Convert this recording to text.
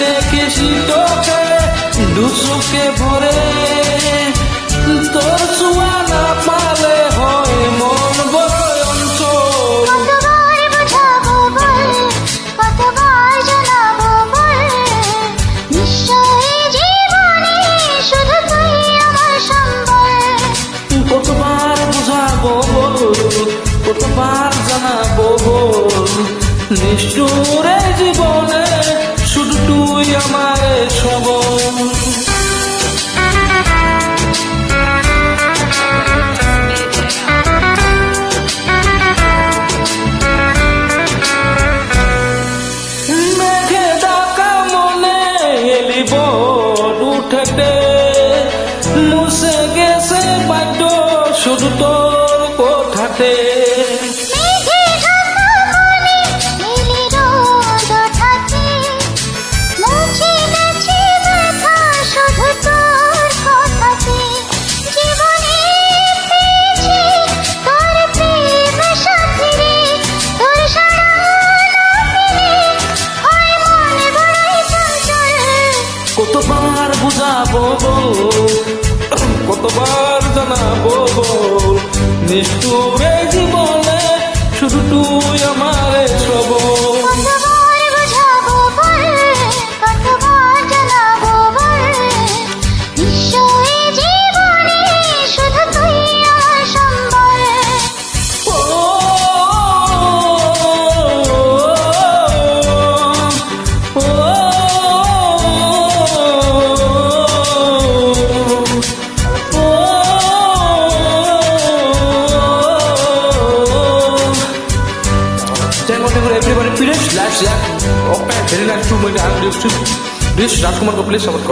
দেখিস তোকে দুচোখে ভরে, তোর ছোঁয়া না পালে হয় মন বড় অঞ্চল। কতবার বোঝাবো বল, কতবার জানাবো বল, নিশ্চয়ই জীবনে শুধু তুই আমার সম্বল। কতবার বুঝাবো বল, কতবার জানাবো বল, নিষ্ঠুরে জীবনে শুধু তুই আমার সবল। মেঘে ডাকা মনে এলি বট উঠেতে, মুছে গেছে বাদ্য শুধু তোর কোঠাতে। মেঘে ঢাকা মনে এলি রোদ ওঠাতে, মুছে গেছে ব্যথা শুধু তোর কথাতে। জীবনে পেয়েছি তোর প্রেম সাথী রে, তোর সারা না পেলে হয় মনে বড়াই চঞ্চল। কতবার বুঝাবো বল, কতবার জানাবো বল, নিষ্ঠুরে জীবনে শুধু তুই আমার সবল। কতবার বোঝাবো বল, কতবার জানাবো বল, নিশ্চয়ই জীবনে শুধু তুই আমার সম্বল। ও, ও, everybody please like, share, okay, very nice to meet you. Please, Rajkumar ko please support karo.